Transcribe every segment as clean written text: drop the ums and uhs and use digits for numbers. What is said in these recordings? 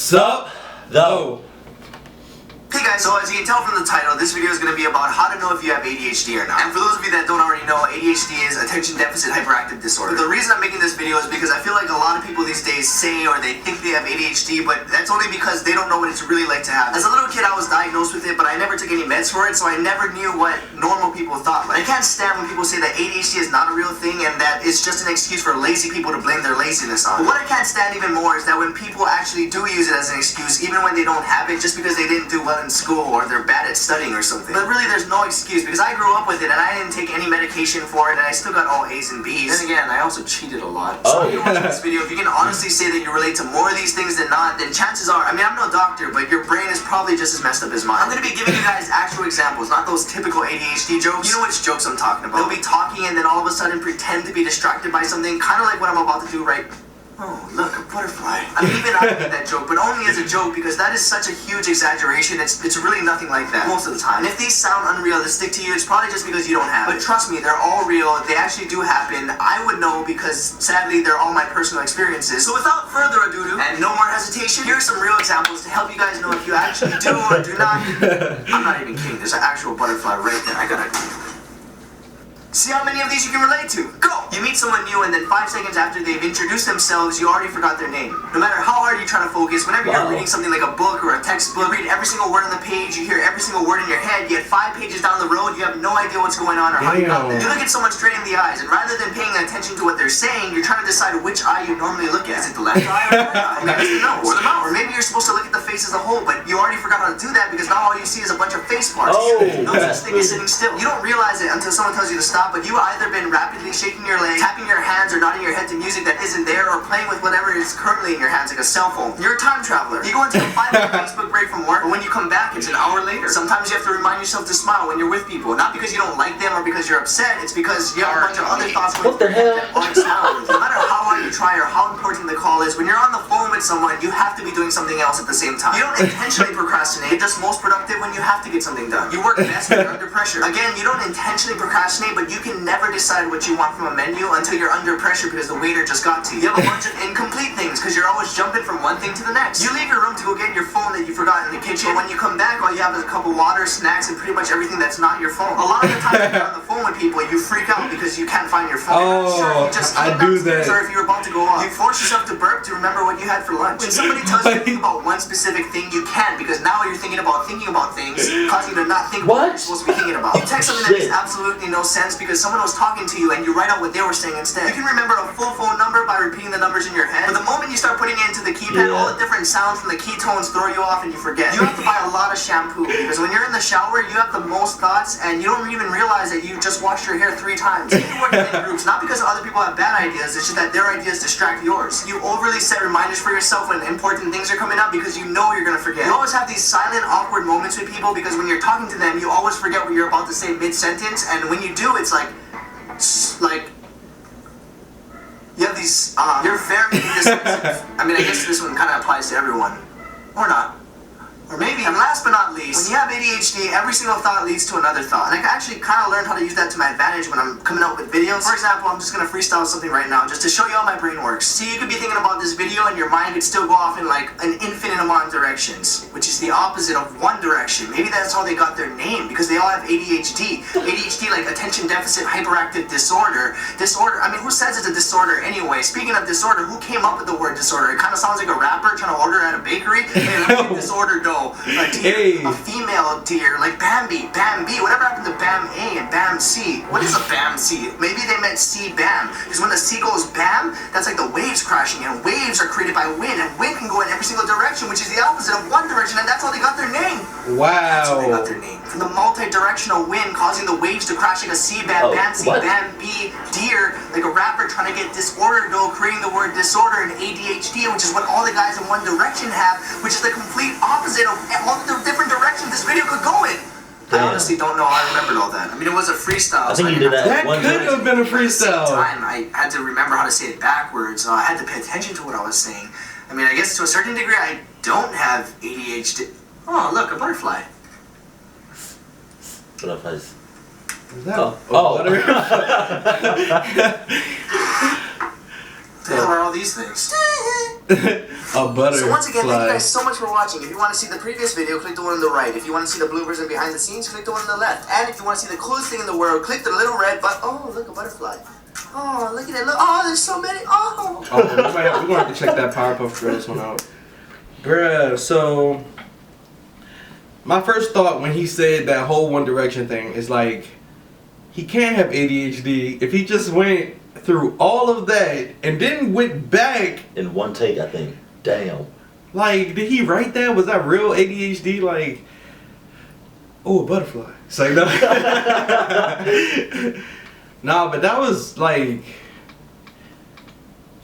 Sup Tho. Hey guys, so as you can tell from the title, this video is going to be about how to know if you have ADHD or not. And for those of you that don't already know, ADHD is attention deficit hyperactive disorder. But the reason I'm making this video is because I feel like a lot of people these days say or they think they have ADHD, but that's only because they don't know what it's really like to have. As a little kid, I was diagnosed with it, but I never took any meds for it, so I never knew what normal people thought. Like, I can't stand when people say that ADHD is not a real thing and that it's just an excuse for lazy people to blame their laziness on. But what I can't stand even more is that when people actually do use it as an excuse, even when they don't have it, just because they didn't do well in school or they're bad at studying or something. But really, there's no excuse because I grew up with it and I didn't take any medication for it and I still got all A's and B's. Then again, I also cheated a lot. So if you're watching this video, if you can honestly say that you relate to more of these things than not, then chances are, I mean, I'm no doctor, but your brain is probably just as messed up as mine. I'm gonna be giving you guys actual examples, not those typical ADHD jokes. You know which jokes I'm talking about. They'll be talking and then all of a sudden pretend to be distracted by something, kind of like what I'm about to do right. Oh, look, a butterfly. I mean, even I made that joke, but only as a joke because that is such a huge exaggeration. It's really nothing like that most of the time. And if these sound unrealistic to you, it's probably just because you don't have it. But trust me, they're all real. They actually do happen. I would know because, sadly, they're all my personal experiences. So without further ado, and no more hesitation, here are some real examples to help you guys know if you actually do or do not. I'm not even kidding. There's an actual butterfly right there. I gotta... See how many of these you can relate to. Go! You meet someone new and then 5 seconds after they've introduced themselves, you already forgot their name. No matter how hard you try to focus, whenever you're reading something like a book or a textbook, you read every single word on the page, you hear every single word in your head, yet 5 pages down the road, you have no idea what's going on or how you got there. You look at someone straight in the eyes, and rather than paying attention to what they're saying, you're trying to decide which eye you normally look at. Is it the left eye or the right eye? Maybe it's the nose or the mouth. Or maybe you're supposed to look at the face as a whole, but you already forgot how to do that because now all you see is a bunch of face parts. No such thing as sitting still. You don't realize it until someone tells you to stop, but you've either been rapidly shaking your leg, tapping your hands, or nodding your head to music that isn't there, or playing with whatever is currently in your hands, like a cell phone. You're a time traveler. You go into a 5-minute Facebook break from work, but when you come back, it's an hour later. Sometimes you have to remind yourself to smile when you're with people, not because you don't like them or because you're upset, it's because you have a bunch of other thoughts going through your head that aren't smile. No matter how hard you try or how important the call is, when you're on the phone with someone, you have to be doing something else at the same time. You don't intentionally procrastinate, you're just most productive when you have to get something done. You work best when you're under pressure. Again, you don't intentionally procrastinate, but you can never decide what you want from a menu until you're under pressure because the waiter just got to you. You have a bunch of incomplete things because you're always jumping from one thing to the next. You leave your room to go get your phone that you forgot in the kitchen. When you come back, all you have is a cup of water, snacks, and pretty much everything that's not your phone. A lot of the time when you're on the phone with people, you freak out because you can't find your phone. You're not sure if you just I do that. or if you're about to go off. You force yourself to burp to remember what you had for lunch. When somebody tells you to think about one specific thing, you can't because now you're thinking about things, causing you to not think about what you're supposed to be thinking about. You text something that makes absolutely no sense because someone was talking to you and you write out what they were saying instead. You can remember a full phone number by repeating the numbers in your head, but the moment you start putting it into the keypad, all the different sounds from the key tones throw you off and you forget. You have to buy a lot of shampoo because when you're in the shower, you have the most thoughts and you don't even realize that you just washed your hair 3 times. You work in groups, not because other people have bad ideas, it's just that their ideas distract yours. You overly set reminders for yourself when important things are coming up because you know you're gonna forget. You always have these silent, awkward moments with people because when you're talking to them, you always forget what you're about to say mid-sentence, and when you do, it's like you have these, you're very indecisive. I mean, I guess this one kind of applies to everyone. Or not. Or maybe. And last but not least, when you have ADHD, every single thought leads to another thought. And I actually kind of learned how to use that to my advantage when I'm coming out with videos. For example, I'm just going to freestyle something right now just to show you how my brain works. See, you could be thinking about this video and your mind could still go off in like an infinite amount of directions, which is the opposite of one direction. Maybe that's how they got their name, because they all have ADHD. ADHD, like attention deficit hyperactive disorder. I mean, who says it's a disorder anyway? Speaking of disorder, who came up with the word disorder? It kind of sounds like a rapper trying to order at a bakery. Hey, let me get disorder dough. A deer, a female deer, like Bambi, whatever happened to Bam A and Bam C? What is a Bam C? Maybe they meant C Bam, because when the sea goes bam, that's like the waves crashing, and waves are created by wind, and wind can go in every single direction, which is the opposite of one direction, and that's how they got their name. Wow. That's how they got their name. From the multi-directional wind causing the waves to crash like a sea Bam, Bam C, Bam B, deer, like a rapper trying to get disorder dough, creating the word disorder and ADHD, which is what all the guys in one direction have, which is the complete opposite of all the different directions this video could go in. I honestly don't know how I remembered all that. I mean, it was a freestyle. I think you did that. That could have been a freestyle. At the same time, I had to remember how to say it backwards. I had to pay attention to what I was saying. I mean, I guess to a certain degree, I don't have ADHD. Oh, look, a butterfly. Butterflies. Is that butter? the hell are all these things? A butterfly. So once again, thank you guys so much for watching. If you want to see the previous video, click the one on the right. If you want to see the bloopers and behind the scenes, click the one on the left. And if you want to see the coolest thing in the world, click the little red button. Oh, look, a butterfly. Oh, look at it. Look. Oh, there's so many. Oh. Oh, we're gonna have to check that Powerpuff Girls one out. Bruh, so my first thought when he said that whole One Direction thing is like, he can't have ADHD if he just went through all of that and then went back in one take, I think. Damn. Like, did he write that? Was that real ADHD? Like, oh, a butterfly. It's like, no. Nah, but that was like,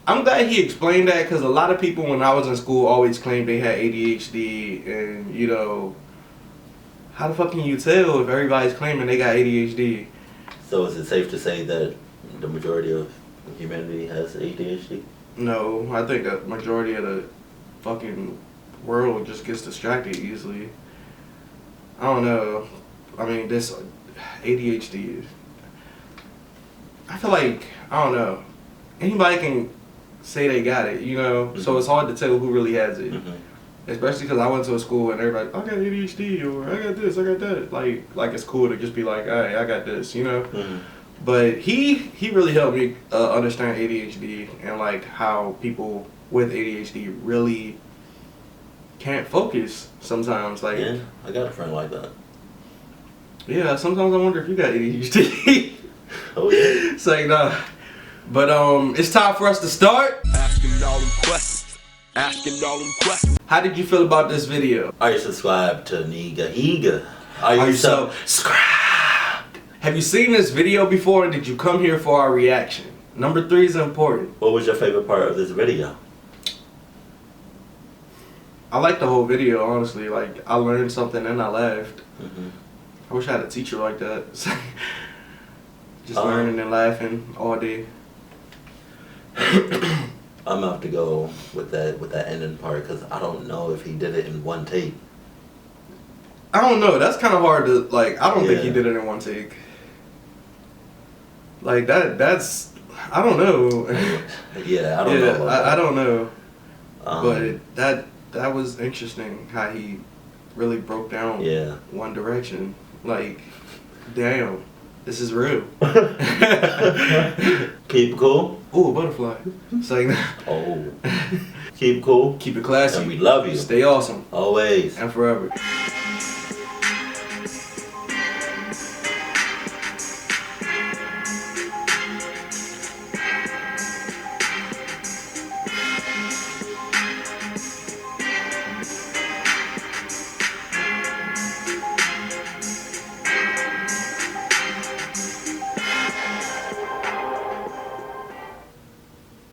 I'm glad he explained that, because a lot of people when I was in school always claimed they had ADHD, and you know, how the fuck can you tell if everybody's claiming they got ADHD? So is it safe to say that the majority of humanity has ADHD? No, I think the majority of the fucking world just gets distracted easily. I don't know. I mean, this ADHD is, I feel like, I don't know, anybody can say they got it, you know? Mm-hmm. So it's hard to tell who really has it. Mm-hmm. Especially because I went to a school and everybody, I got ADHD, or I got this, I got that. Like it's cool to just be like, hey, I got this, you know? Mm-hmm. But he really helped me understand ADHD and like how people with ADHD really can't focus sometimes. Like, yeah, I got a friend like that. Yeah, sometimes I wonder if you got ADHD. Oh yeah. It's like, nah. But it's time for us to start. Asking all them questions. Asking all them questions. How did you feel about this video? Are you subscribed to Niga Higa? Are you subscribed? Have you seen this video before, and did you come here for our reaction? Number 3 is important. What was your favorite part of this video? I liked the whole video, honestly. Like, I learned something and I laughed. Mm-hmm. I wish I had a teacher like that. Just learning and laughing all day. I'm gonna have to go with that ending part, because I don't know if he did it in one take. I don't know. That's kind of hard to, like, I don't think he did it in one take. Like, that's, I don't know. Yeah, I don't know. I don't know. But that was interesting how he really broke down One Direction. Like, damn, this is real. Keep it cool. Ooh, a butterfly. It's like, oh. Keep it cool. Keep it classy. And we love you. Stay awesome. Always. And forever.